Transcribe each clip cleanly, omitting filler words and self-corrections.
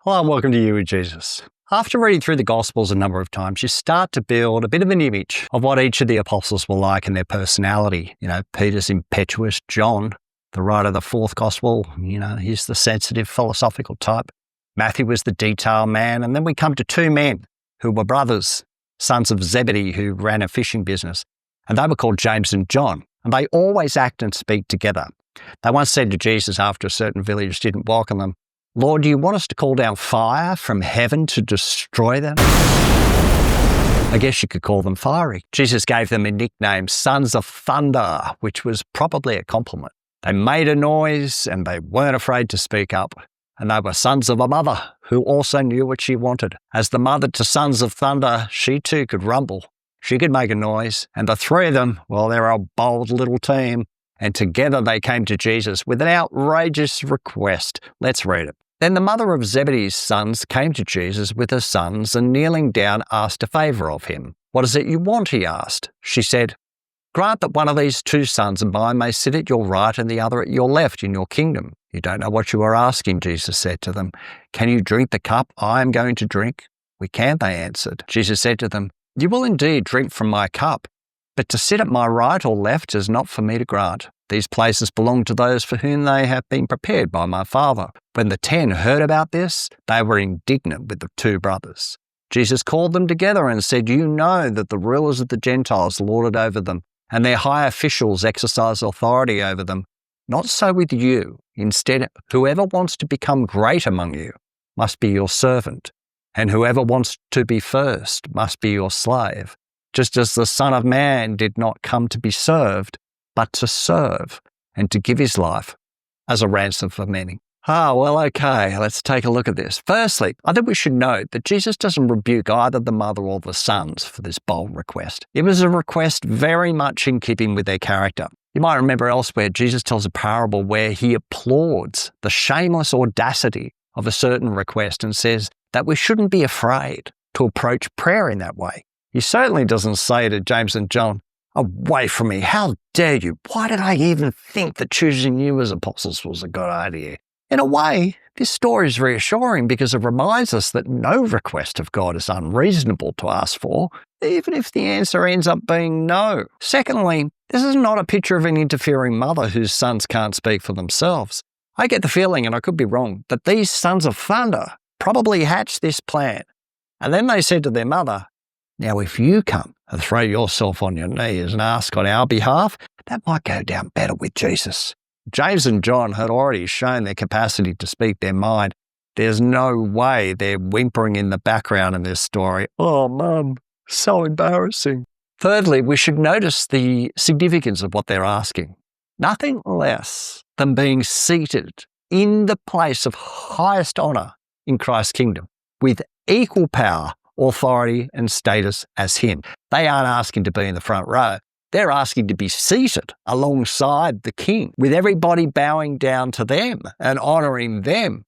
Hello and welcome to You with Jesus. After reading through the Gospels a number of times, you start to build a bit of an image of what each of the apostles were like in their personality. Peter's impetuous. John, the writer of the fourth Gospel, he's the sensitive, philosophical type. Matthew was the detail man. And then we come to two men who were brothers, sons of Zebedee, who ran a fishing business. And they were called James and John. And they always act and speak together. They once said to Jesus after a certain village didn't welcome them, "Lord, do you want us to call down fire from heaven to destroy them?" I guess you could call them fiery. Jesus gave them a nickname, Sons of Thunder, which was probably a compliment. They made a noise and they weren't afraid to speak up. And they were sons of a mother who also knew what she wanted. As the mother to Sons of Thunder, she too could rumble. She could make a noise. And the three of them, well, they're a bold little team. And together they came to Jesus with an outrageous request. Let's read it. Then the mother of Zebedee's sons came to Jesus with her sons and kneeling down asked a favour of him. "What is it you want?" he asked. She said, "Grant that one of these two sons of mine may sit at your right and the other at your left in your kingdom." "You don't know what you are asking," Jesus said to them. "Can you drink the cup I am going to drink?" "We can," they answered. Jesus said to them, "You will indeed drink from my cup, but to sit at my right or left is not for me to grant. These places belong to those for whom they have been prepared by my Father." When the 10 heard about this, they were indignant with the two brothers. Jesus called them together and said, "You know that the rulers of the Gentiles lord it over them, and their high officials exercise authority over them. Not so with you. Instead, whoever wants to become great among you must be your servant, and whoever wants to be first must be your slave, just as the Son of Man did not come to be served, but to serve, and to give his life as a ransom for many." Okay, let's take a look at this. Firstly, I think we should note that Jesus doesn't rebuke either the mother or the sons for this bold request. It was a request very much in keeping with their character. You might remember elsewhere, Jesus tells a parable where he applauds the shameless audacity of a certain request and says that we shouldn't be afraid to approach prayer in that way. He certainly doesn't say to James and John, "Away from me, how dare you? Why did I even think that choosing you as apostles was a good idea?" In a way, this story is reassuring because it reminds us that no request of God is unreasonable to ask for, even if the answer ends up being no. Secondly, this is not a picture of an interfering mother whose sons can't speak for themselves. I get the feeling, and I could be wrong, that these sons of thunder probably hatched this plan. And then they said to their mother, "Now, if you come and throw yourself on your knees and ask on our behalf, that might go down better with Jesus." James and John had already shown their capacity to speak their mind. There's no way they're whimpering in the background in this story. "Oh, Mum, so embarrassing." Thirdly, we should notice the significance of what they're asking. Nothing less than being seated in the place of highest honour in Christ's kingdom, with equal power, authority and status as him. They aren't asking to be in the front row. They're asking to be seated alongside the king, with everybody bowing down to them and honouring them.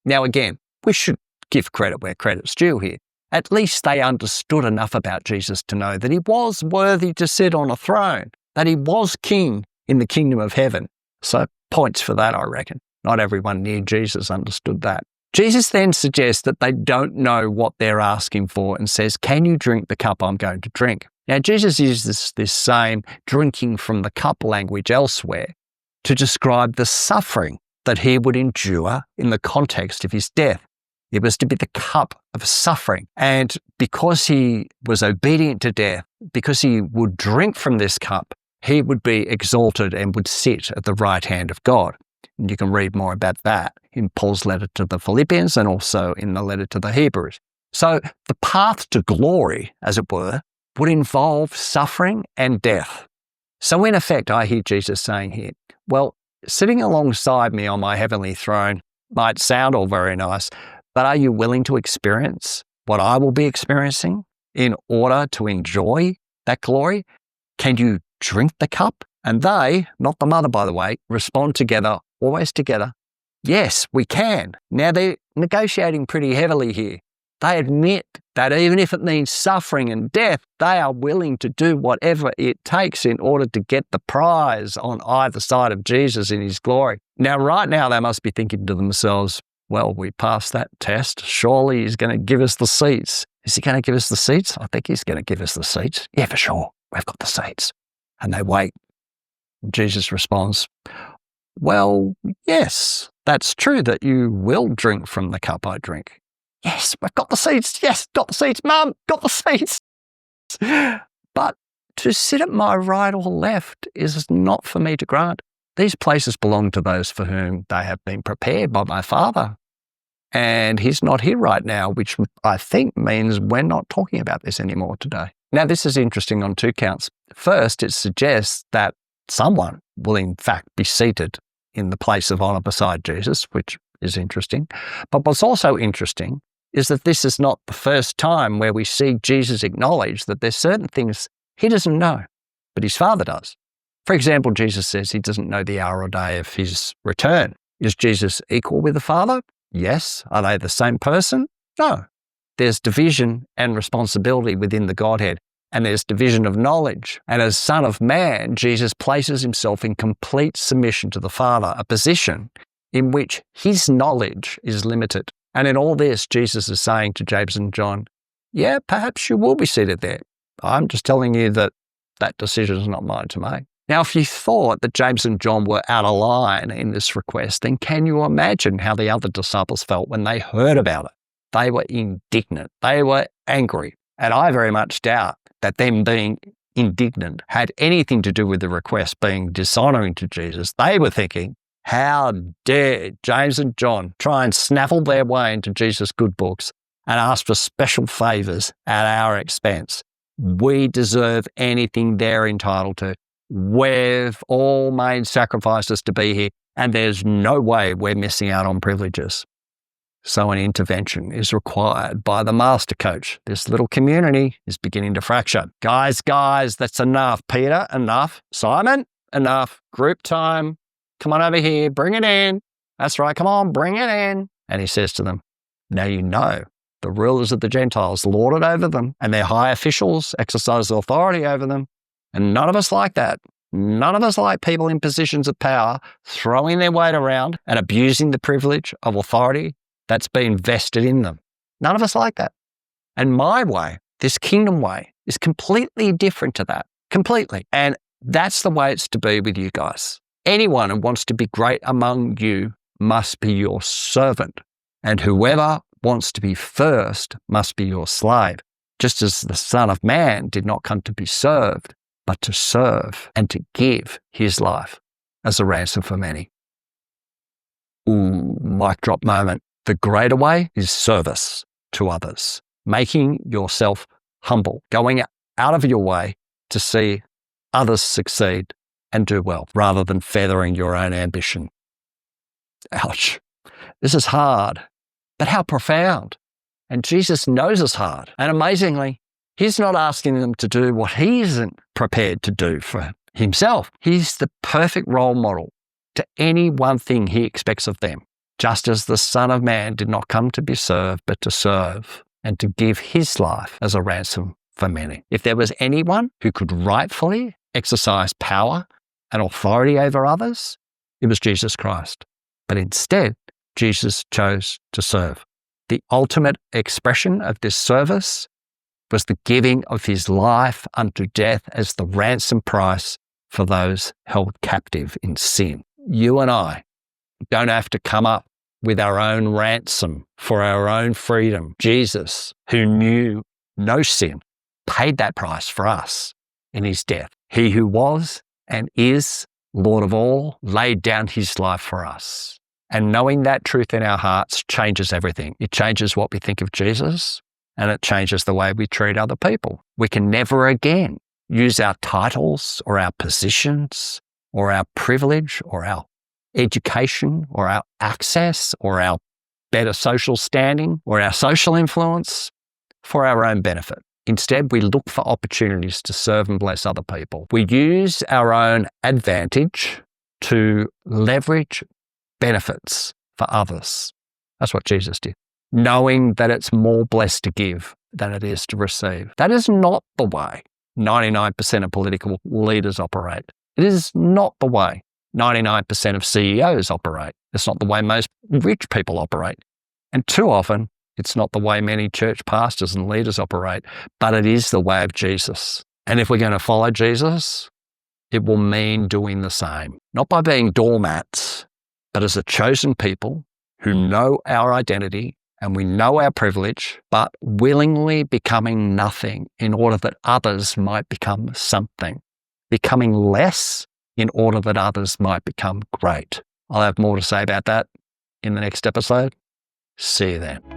Now again, we should give credit where credit's due here. At least they understood enough about Jesus to know that he was worthy to sit on a throne, that he was king in the kingdom of heaven. So points for that, I reckon. Not everyone near Jesus understood that. Jesus then suggests that they don't know what they're asking for and says, "Can you drink the cup I'm going to drink?" Now, Jesus uses this same drinking from the cup language elsewhere to describe the suffering that he would endure in the context of his death. It was to be the cup of suffering. And because he was obedient to death, because he would drink from this cup, he would be exalted and would sit at the right hand of God. And you can read more about that in Paul's letter to the Philippians and also in the letter to the Hebrews. So the path to glory, as it were, would involve suffering and death. So in effect, I hear Jesus saying here, well, sitting alongside me on my heavenly throne might sound all very nice, but are you willing to experience what I will be experiencing in order to enjoy that glory? Can you drink the cup? And they, not the mother by the way, respond together, always together. Yes, we can. Now they're negotiating pretty heavily here. They admit that even if it means suffering and death, they are willing to do whatever it takes in order to get the prize on either side of Jesus in his glory. Now, right now, they must be thinking to themselves, Well, we passed that test. Surely he's going to give us the seats. Is he going to give us the seats? I think he's going to give us the seats. Yeah, for sure. We've got the seats. And they wait. Jesus responds, well, yes, that's true that you will drink from the cup I drink. Yes, we've got the seats. Yes, got the seats. Mum, got the seats. But to sit at my right or left is not for me to grant. These places belong to those for whom they have been prepared by my Father. And he's not here right now, which I think means we're not talking about this anymore today. Now, this is interesting on two counts. First, it suggests that someone will in fact be seated in the place of honour beside Jesus, which is interesting. But what's also interesting is that this is not the first time where we see Jesus acknowledge that there's certain things he doesn't know, but his Father does. For example, Jesus says he doesn't know the hour or day of his return. Is Jesus equal with the Father? Yes. Are they the same person? No. There's division and responsibility within the Godhead, and there's division of knowledge. And as Son of Man, Jesus places himself in complete submission to the Father, a position in which his knowledge is limited. And in all this, Jesus is saying to James and John, yeah, perhaps you will be seated there. I'm just telling you that that decision is not mine to make. Now, if you thought that James and John were out of line in this request, then can you imagine how the other disciples felt when they heard about it? They were indignant. They were angry. And I very much doubt that them being indignant had anything to do with the request being dishonouring to Jesus. They were thinking, how dare James and John try and snaffle their way into Jesus' good books and ask for special favours at our expense? We deserve anything they're entitled to. We've all made sacrifices to be here, and there's no way we're missing out on privileges. So an intervention is required by the master coach. This little community is beginning to fracture. Guys, that's enough. Peter, enough. Simon, enough. Group time. Come on over here. Bring it in. That's right. Come on, bring it in. And he says to them, now you know the rulers of the Gentiles lord it over them, and their high officials exercise authority over them. And none of us like that. None of us like people in positions of power throwing their weight around and abusing the privilege of authority that's been vested in them. None of us like that. And my way, this kingdom way, is completely different to that. Completely. And that's the way it's to be with you guys. Anyone who wants to be great among you must be your servant. And whoever wants to be first must be your slave. Just as the Son of Man did not come to be served, but to serve and to give his life as a ransom for many. Ooh, mic drop moment. The greater way is service to others, making yourself humble, going out of your way to see others succeed and do well, rather than feathering your own ambition. Ouch. This is hard, but how profound. And Jesus knows it's hard. And amazingly, he's not asking them to do what he isn't prepared to do for himself. He's the perfect role model to any one thing he expects of them. Just as the Son of Man did not come to be served, but to serve and to give his life as a ransom for many. If there was anyone who could rightfully exercise power and authority over others, it was Jesus Christ. But instead, Jesus chose to serve. The ultimate expression of this service was the giving of his life unto death as the ransom price for those held captive in sin. You and I don't have to come up with our own ransom for our own freedom. Jesus, who knew no sin, paid that price for us in his death. He who was and is Lord of all laid down his life for us. And knowing that truth in our hearts changes everything. It changes what we think of Jesus, and it changes the way we treat other people. We can never again use our titles or our positions or our privilege or our education or our access or our better social standing or our social influence for our own benefit. Instead, we look for opportunities to serve and bless other people. We use our own advantage to leverage benefits for others. That's what Jesus did, knowing that it's more blessed to give than it is to receive. That is not the way 99% of political leaders operate. It is not the way 99% of CEOs operate. It's not the way most rich people operate. And too often, it's not the way many church pastors and leaders operate, but it is the way of Jesus. And if we're going to follow Jesus, it will mean doing the same, not by being doormats, but as a chosen people who know our identity and we know our privilege, but willingly becoming nothing in order that others might become something, becoming less in order that others might become great. I'll have more to say about that in the next episode. See you then.